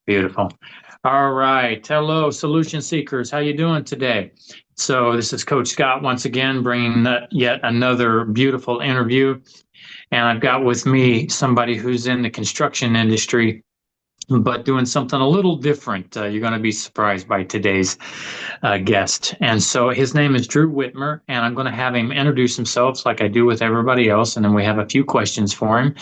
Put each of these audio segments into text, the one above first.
Beautiful. All right. Hello, solution seekers. How you doing today? So this is Coach Scott once again, bringing yet another beautiful interview. And I've got with me somebody who's in the construction industry, but doing something a little different. You're going to be surprised by today's guest. And so his name is Drew Whitmer, and I'm going to have him introduce himself like I do with everybody else. And then we have a few questions for him.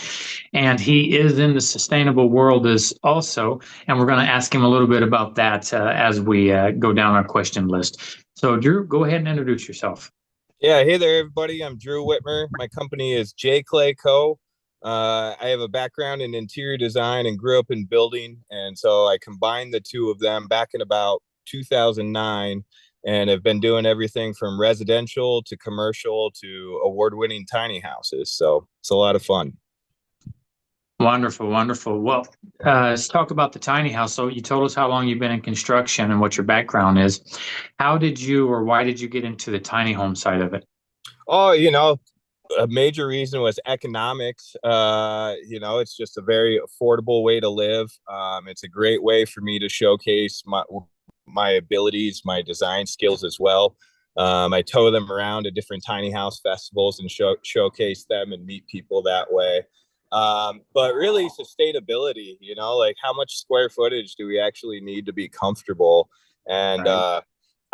And he is in the sustainable world as also, and we're going to ask him a little bit about that as we go down our question list. So, Drew, go ahead and introduce yourself. Yeah, hey there, everybody. I'm Drew Whitmer. My company is J. Clay Co. I have a background in interior design and grew up in building, and so I combined the two of them back in about 2009, and have been doing everything from residential to commercial to award-winning tiny houses. So it's a lot of fun. Wonderful, wonderful. Well, let's talk about the tiny house. So, you told us how long you've been in construction and what your background is. How did you, or why did you get into the tiny home side of it? Oh, a major reason was economics. It's just a very affordable way to live. It's a great way for me to showcase my abilities, my design skills as well. I tow them around to different tiny house festivals and showcase them and meet people that way. But really, sustainability. Like how much square footage do we actually need to be comfortable? And Right.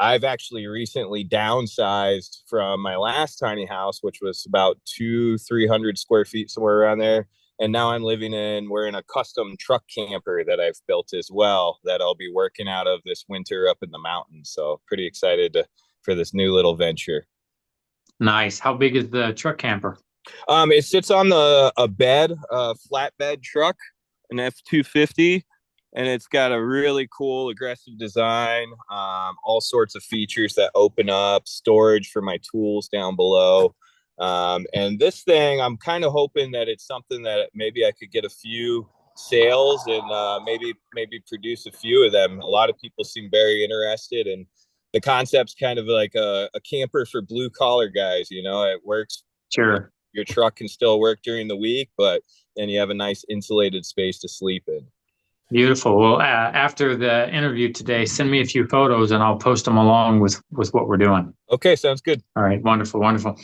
I've actually recently downsized from my last tiny house, which was about 300 square feet, somewhere around there. And now we're in a custom truck camper that I've built as well that I'll be working out of this winter up in the mountains. So pretty excited for this new little venture. Nice. How big is the truck camper? It sits on a bed, a flatbed truck, an F-250, and it's got a really cool aggressive design, all sorts of features that open up, storage for my tools down below. And this thing, I'm kind of hoping that it's something that maybe I could get a few sales and maybe produce a few of them. A lot of people seem very interested, and the concept's kind of like a camper for blue collar guys. It works. Sure. Your truck can still work during the week, but then you have a nice insulated space to sleep in. Beautiful. Well, after the interview today, send me a few photos and I'll post them along with what we're doing. Okay, sounds good. All right. Wonderful. Wonderful.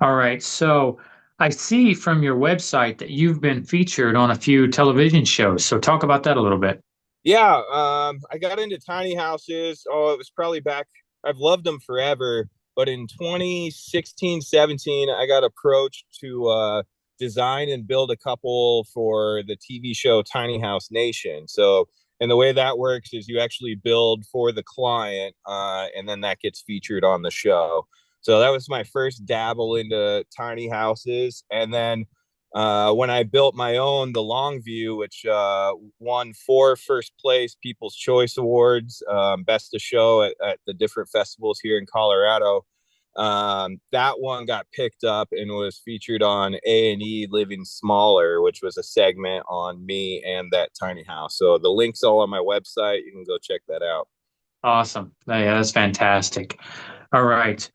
All right. So I see from your website that you've been featured on a few television shows. So talk about that a little bit. Yeah, I got into tiny houses. Oh, it was probably back. I've loved them forever. But in 2016, 17, I got approached to design and build a couple for the TV show Tiny House Nation. So, and the way that works is you actually build for the client, and then that gets featured on the show. So that was my first dabble into tiny houses. And then when I built my own, the Longview, which won 4 first place People's Choice Awards, best of show at the different festivals here in Colorado. That one got picked up and was featured on A&E Living Smaller, which was a segment on me and that tiny house. So the link's all on my website. You can go check that out. Awesome. Yeah, that's fantastic. All right.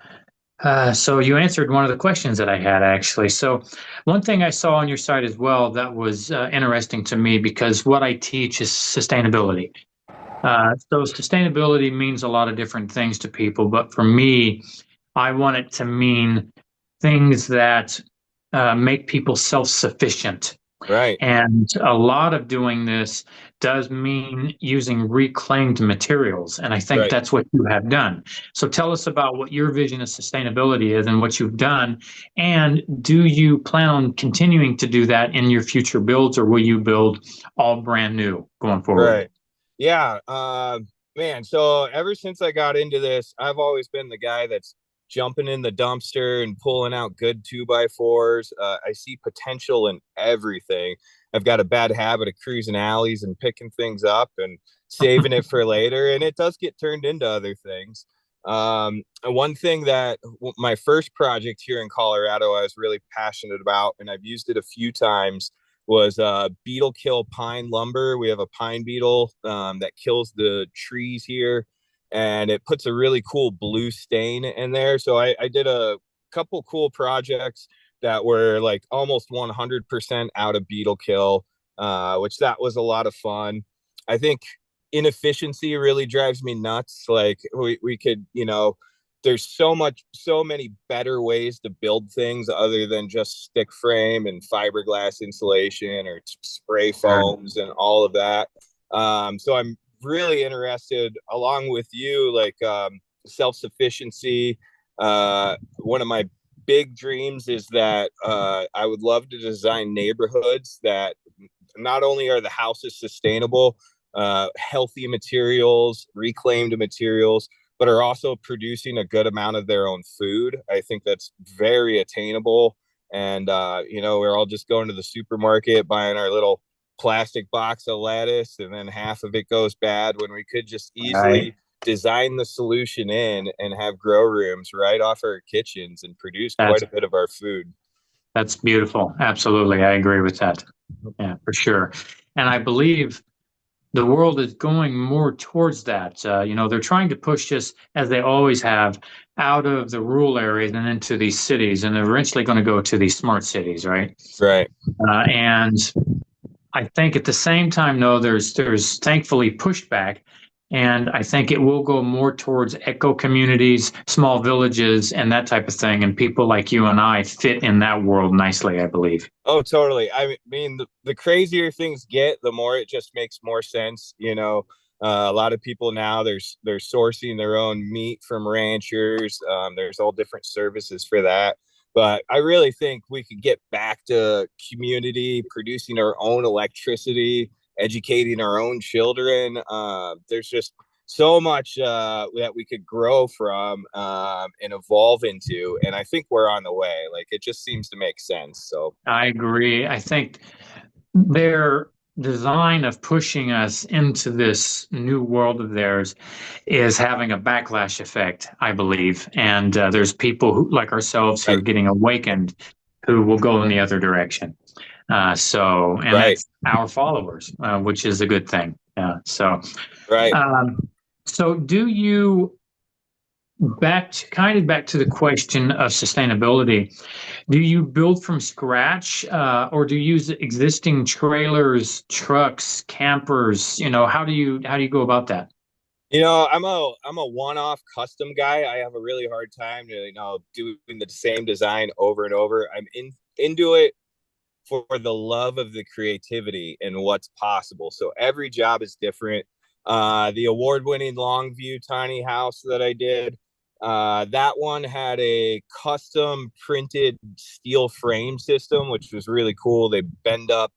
So you answered one of the questions that I had actually. So one thing I saw on your site as well that was interesting to me because what I teach is sustainability. So sustainability means a lot of different things to people, but for me, I want it to mean things that make people self-sufficient. Right. And a lot of doing this does mean using reclaimed materials. And I think Right. that's what you have done. So tell us about what your vision of sustainability is and what you've done. And do you plan on continuing to do that in your future builds, or will you build all brand new going forward? Right. Yeah. Man, so ever since I got into this, I've always been the guy that's jumping in the dumpster and pulling out good 2x4s. I see potential in everything. I've got a bad habit of cruising alleys and picking things up and saving it for later, and it does get turned into other things. One thing that my first project here in Colorado, I was really passionate about, and I've used it a few times, was beetle kill pine lumber. We have a pine beetle that kills the trees here, and it puts a really cool blue stain in there. So I did a couple cool projects that were like almost 100% out of beetle kill, which that was a lot of fun. I think inefficiency really drives me nuts. Like we could, there's so many better ways to build things other than just stick frame and fiberglass insulation or spray foams and all of that. So I'm really interested, along with you, like self-sufficiency. One of my big dreams is that I would love to design neighborhoods that not only are the houses sustainable, healthy materials, reclaimed materials, but are also producing a good amount of their own food. I think that's very attainable. And, we're all just going to the supermarket, buying our little plastic box of lettuce, and then half of it goes bad when we could just easily design the solution in and have grow rooms right off our kitchens and produce quite a bit of our food. That's beautiful. Absolutely. I agree with that. Yeah, for sure. And I believe the world is going more towards that. They're trying to push us, as they always have, out of the rural areas and into these cities, and they're eventually going to go to these smart cities, right? Right. And I think at the same time, though, there's thankfully pushback, and I think it will go more towards eco communities, small villages, and that type of thing. And people like you and I fit in that world nicely, I believe. Oh, totally. I mean, the crazier things get, the more it just makes more sense. A lot of people now they're sourcing their own meat from ranchers. There's all different services for that. But I really think we could get back to community, producing our own electricity, educating our own children. There's just so much that we could grow from and evolve into. And I think we're on the way. Like, it just seems to make sense. So I agree. I think their design of pushing us into this new world of theirs is having a backlash effect, I believe. And there's people who, like ourselves, who are getting awakened, who will go in the other direction. That's our followers, which is a good thing. Right. So do you, back to the question of sustainability, do you build from scratch, or do you use existing trailers, trucks, campers? How do you go about that? I'm a one-off custom guy. I have a really hard time to, doing the same design over and over. I'm into it for the love of the creativity and what's possible. So every job is different. The award-winning Longview tiny house that I did, that one had a custom printed steel frame system, which was really cool. They bend up,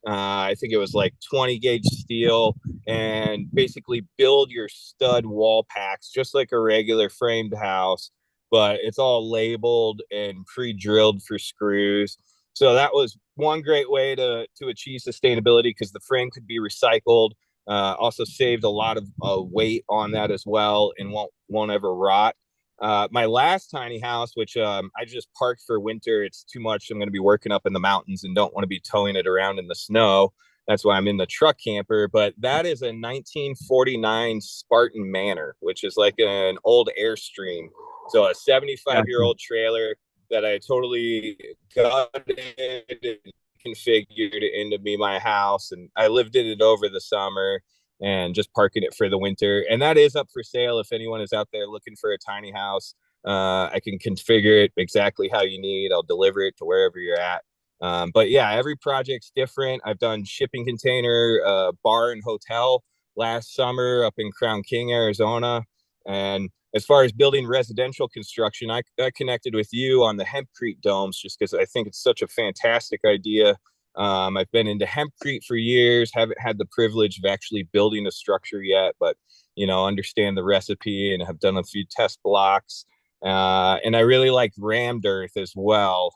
I think it was like 20 gauge steel, and basically build your stud wall packs just like a regular framed house, but it's all labeled and pre-drilled for screws. So that was one great way to achieve sustainability, because the frame could be recycled. Also saved a lot of weight on that as well, and won't ever rot. My last tiny house, which I just parked for winter, it's too much. I'm going to be working up in the mountains and don't want to be towing it around in the snow. That's why I'm in the truck camper. But that is a 1949 Spartan Manor, which is like an old Airstream. So a 75-year-old trailer that I totally gutted and configured into be my house. And I lived in it over the summer and just parking it for the winter. And that is up for sale if anyone is out there looking for a tiny house. I can configure it exactly how you need. I'll deliver it to wherever you're at. But yeah, every project's different. I've done shipping container, bar and hotel last summer up in Crown King, Arizona. And as far as building residential construction, I connected with you on the hempcrete domes just because I think it's such a fantastic idea. I've been into hempcrete for years, haven't had the privilege of actually building a structure yet, but understand the recipe and have done a few test blocks. And I really like rammed earth as well,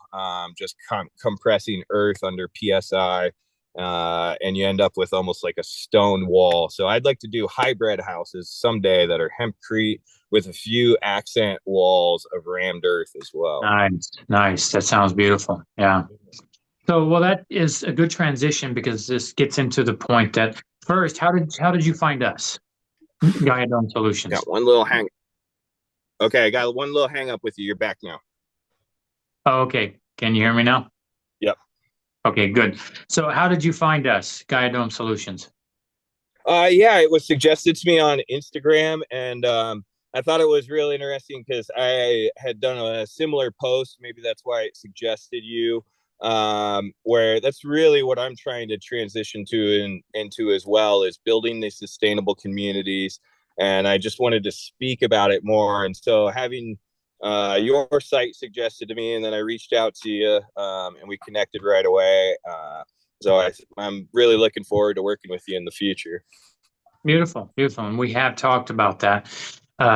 just compressing earth under PSI, and you end up with almost like a stone wall. So I'd like to do hybrid houses someday that are hempcrete with a few accent walls of rammed earth as well. Nice. That sounds beautiful. Yeah. So, well, that is a good transition, because this gets into the point that first, how did you find us, Gaia Dome Solutions? Got one little hang. Okay, I got one little hang up with you. You're back now. Oh, okay. Can you hear me now? Yep. Okay, good. So how did you find us, Gaia Dome Solutions? Yeah, it was suggested to me on Instagram, and I thought it was really interesting because I had done a similar post. Maybe that's why it suggested you. Where that's really what I'm trying to transition to and into as well is building these sustainable communities. And I just wanted to speak about it more. And so having your site suggested to me, and then I reached out to you, and we connected right away. I'm really looking forward to working with you in the future. Beautiful, beautiful. And we have talked about that.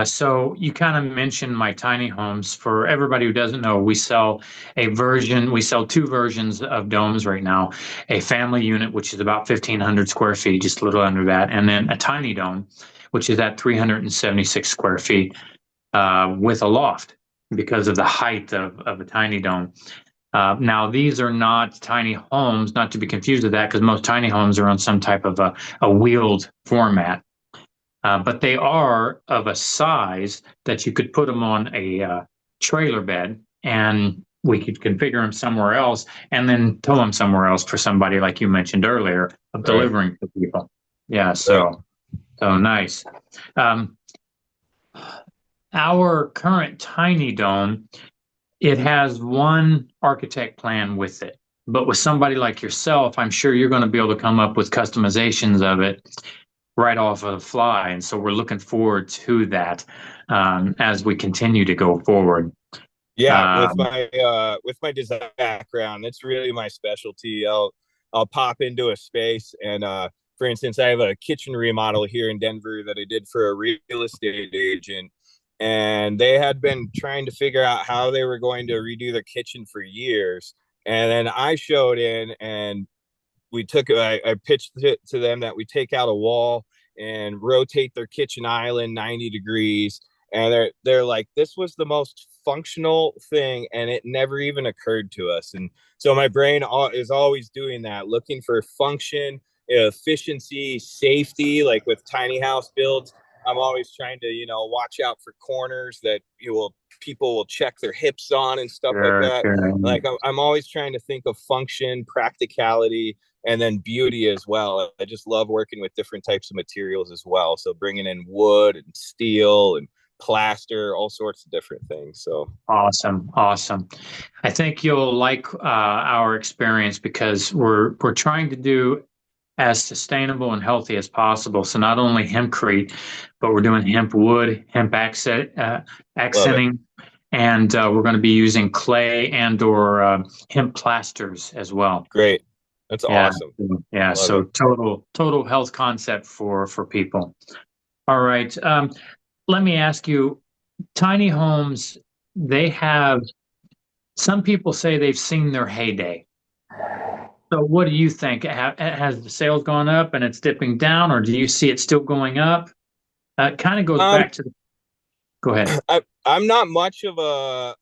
So you kind of mentioned my tiny homes. For everybody who doesn't know, we sell we sell two versions of domes right now, a family unit, which is about 1,500 square feet, just a little under that, and then a tiny dome, which is at 376 square feet with a loft because of the height of a tiny dome. Now, these are not tiny homes, not to be confused with that, because most tiny homes are on some type of a wheeled format. But they are of a size that you could put them on a trailer bed, and we could configure them somewhere else and then tow them somewhere else for somebody, like you mentioned earlier, of Right. delivering to people. Yeah, Right. so nice. Um, our current tiny dome, it has one architect plan with it. But with somebody like yourself, I'm sure you're going to be able to come up with customizations of it right off of the fly. And so we're looking forward to that as we continue to go forward. Yeah, Um, with my design background, it's really my specialty. I'll pop into a space and for instance, I have a kitchen remodel here in Denver that I did for a real estate agent, and they had been trying to figure out how they were going to redo their kitchen for years. And then I showed in and I pitched it to them that we take out a wall and rotate their kitchen island 90 degrees, and they're like, this was the most functional thing and it never even occurred to us. And so my brain is always doing that, looking for function, efficiency, safety. Like with tiny house builds, I'm always trying to watch out for corners that people will check their hips on and stuff like sure, that. sure. Like I'm always trying to think of function, practicality, and then beauty as well. I just love working with different types of materials as well. So bringing in wood and steel and plaster, all sorts of different things. So Awesome, awesome. I think you'll like our experience because we're trying to do as sustainable and healthy as possible. So not only hempcrete, but we're doing hemp wood, hemp love it. accenting, and we're going to be using clay and or hemp plasters as well. Great. That's Yeah, awesome. yeah. Love So it. total health concept for people. All right. Let me ask you, tiny homes, they have some people say they've seen their heyday. So what do you think? Has the sales gone up and it's dipping down, or do you see it still going up? It kind of goes Um, back to the, go ahead. I'm not much of a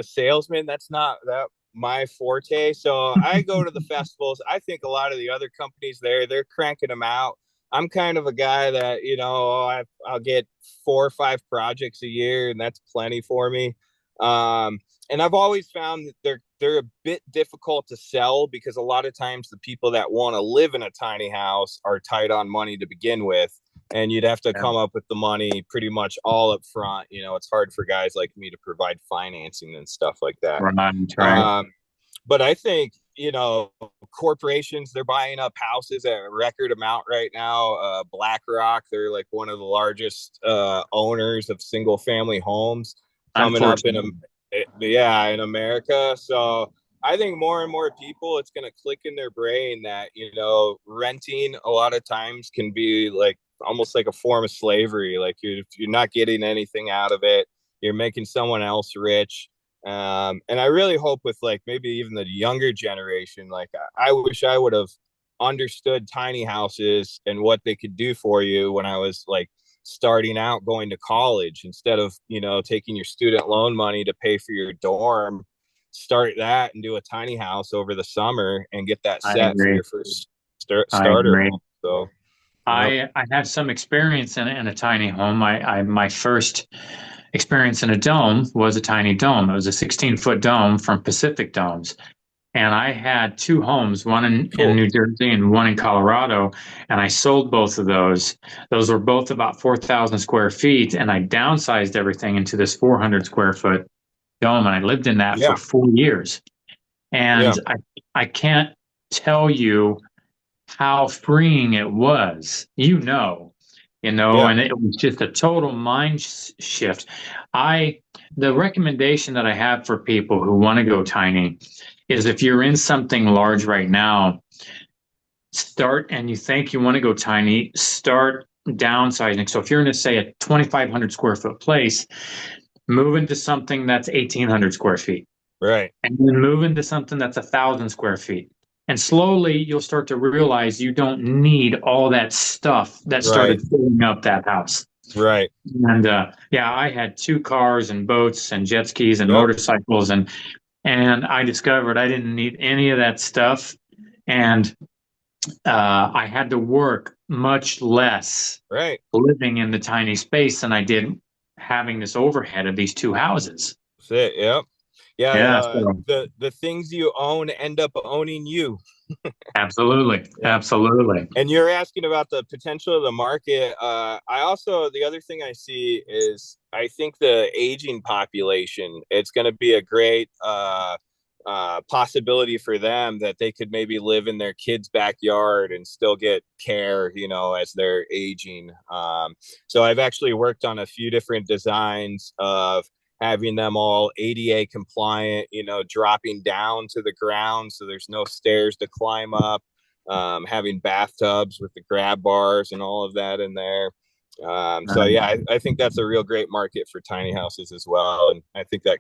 salesman. That's not that my forte. So I go to the festivals. I think a lot of the other companies they're cranking them out. I'm kind of a guy that I'll get 4 or 5 projects a year, and that's plenty for me. And I've always found that they're a bit difficult to sell because a lot of times the people that want to live in a tiny house are tight on money to begin with, and you'd have to Yeah. come up with the money pretty much all up front. It's hard for guys like me to provide financing and stuff like that. Right, right. But I think corporations, they're buying up houses at a record amount right now. BlackRock, they're like one of the largest owners of single family homes coming up Unfortunately. in America. So I think more and more people, it's going to click in their brain that renting a lot of times can be like almost like a form of slavery. Like you're not getting anything out of it. You're making someone else rich. And I really hope with like maybe even the younger generation, like I wish I would have understood tiny houses and what they could do for you when I was like starting out going to college, instead of taking your student loan money to pay for your dorm. Start that and do a tiny house over the summer and get that I set for agree. your first I starter agree. home. So yep. I have some experience in a tiny home. My first experience in a dome was a tiny dome. It was a 16-foot dome from Pacific Domes. and I had two homes, one in Cool. New Jersey and one in Colorado, and I sold both of those. Those were both about 4,000 square feet, and I downsized everything into this 400 square foot dome, and I lived in that for Yeah. 4 years. Yeah. And I can't tell you how freeing it was, Yeah. and it was just a total mind shift. I, the recommendation that I have for people who want to go tiny is if you're in something large right now, start and you think you want to go tiny, start downsizing. So if you're in say a 2,500 square foot place, move into something that's 1,800 square feet Right. and then move into something that's 1,000 square feet. And slowly you'll start to realize you don't need all that stuff that Right. started filling up that house. Right. And yeah, I had two cars and boats and jet skis and Yep. motorcycles, and I discovered I didn't need any of that stuff. And I had to work much less Right. living in the tiny space than I did having this overhead of these two houses. That's it. Yep. Yeah. Yeah, so The things you own end up owning you. absolutely, Yeah. absolutely. And you're asking about the potential of the market. I also, the other thing I see is I think the aging population, it's going to be a great possibility for them that they could maybe live in their kids' backyard and still get care, as they're aging. So I've actually worked on a few different designs of having them all ADA compliant, dropping down to the ground so there's no stairs to climb up, having bathtubs with the grab bars and all of that in there. So yeah, I think that's a real great market for tiny houses as well, and I think that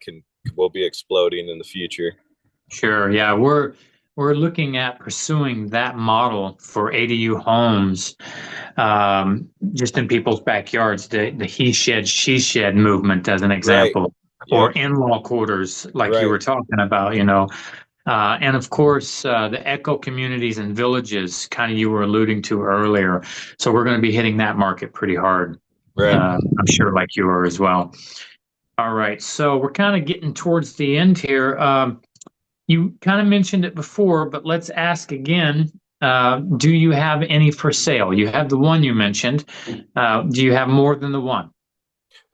will be exploding in the future. Sure. Yeah, we're looking at pursuing that model for ADU homes, just in people's backyards. The he shed, she shed movement, as an Right. example, or Yep. in-law quarters, like you Right. were talking about. And of course, the eco communities and villages, kind of you were alluding to earlier. So we're going to be hitting that market pretty hard. Right. I'm sure, like you are as well. All right, so we're kind of getting towards the end here. You kind of mentioned it before, but let's ask again. Do you have any for sale? You have the one you mentioned. Do you have more than the one?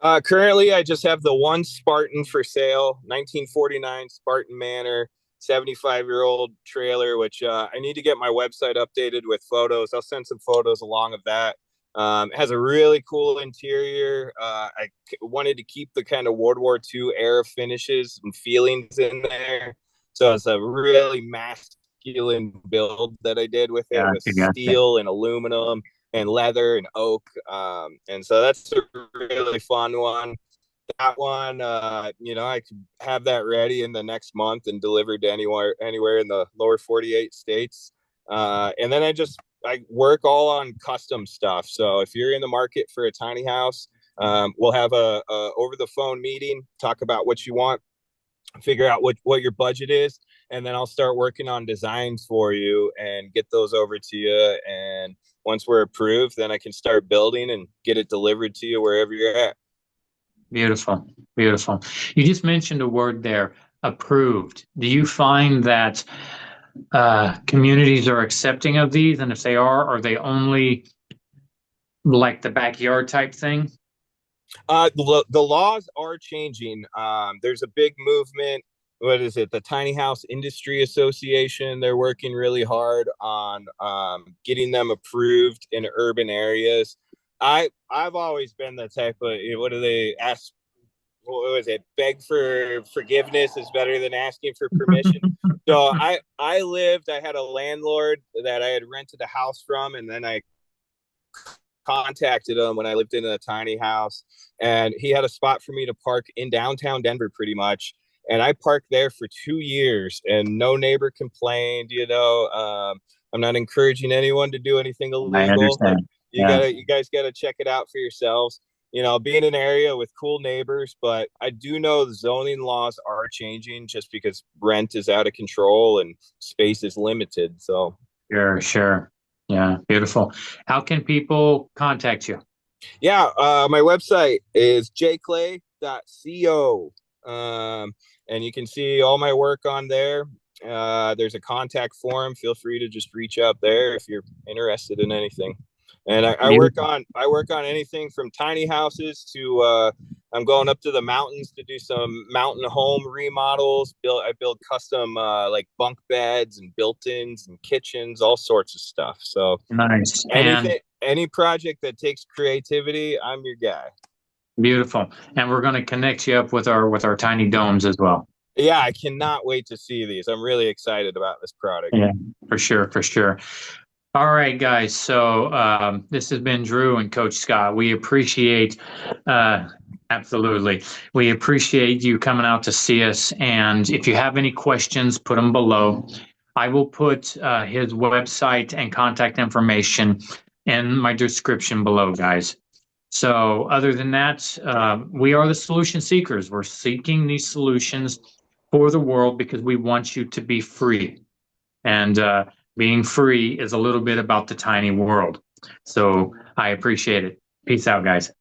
Currently, I just have the one Spartan for sale, 1949 Spartan Manor, 75-year-old trailer, which I need to get my website updated with photos. I'll send some photos along of that. It has a really cool interior. I wanted to keep the kind of World War II era finishes and feelings in there. So it's a really masculine build that I did with it, with Gotcha. steel and aluminum and leather and oak. And so that's a really fun one. That one, I could have that ready in the next month and delivered to anywhere in the lower 48 states. And then I work all on custom stuff. So if you're in the market for a tiny house, we'll have a over the phone meeting, talk about what you want, figure out what your budget is, and then I'll start working on designs for you and get those over to you. And once we're approved, then I can start building and get it delivered to you wherever you're at. Beautiful, beautiful. You just mentioned a word there, approved. Do you find that communities are accepting of these? And if they are they only like the backyard type thing? The laws are changing. There's a big movement. What is it? The Tiny House Industry Association. They're working really hard on getting them approved in urban areas. I've always been the type of, what do they ask? What was it? Beg for forgiveness is better than asking for permission. So I had a landlord that I had rented a house from, and then I contacted him when I lived in a tiny house, and he had a spot for me to park in downtown Denver pretty much. And I parked there for 2 years and no neighbor complained. I'm not encouraging anyone to do anything I illegal. Like, understand. Yeah. you guys gotta check it out for yourselves. Being an area with cool neighbors, but I do know the zoning laws are changing just because rent is out of control and space is limited. So Sure, sure. Yeah, beautiful. How can people contact you? yeah, my website is jclay.co. And you can see all my work on there. There's a contact form. Feel free to just reach out there if you're interested in anything. And I work on anything from tiny houses to I'm going up to the mountains to do some mountain home remodels. I build custom like bunk beds and built-ins and kitchens, all sorts of stuff. So Nice. any project that takes creativity, I'm your guy. Beautiful. And we're going to connect you up with our tiny domes as well. Yeah, I cannot wait to see these. I'm really excited about this product. Yeah, for sure, for sure. All right, guys. So this has been Drew and Coach Scott. We appreciate, absolutely, we appreciate you coming out to see us. And if you have any questions, put them below. I will put his website and contact information in my description below, guys. So other than that, we are the solution seekers. We're seeking these solutions for the world because we want you to be free. And being free is a little bit about the tiny world. So I appreciate it. Peace out, guys.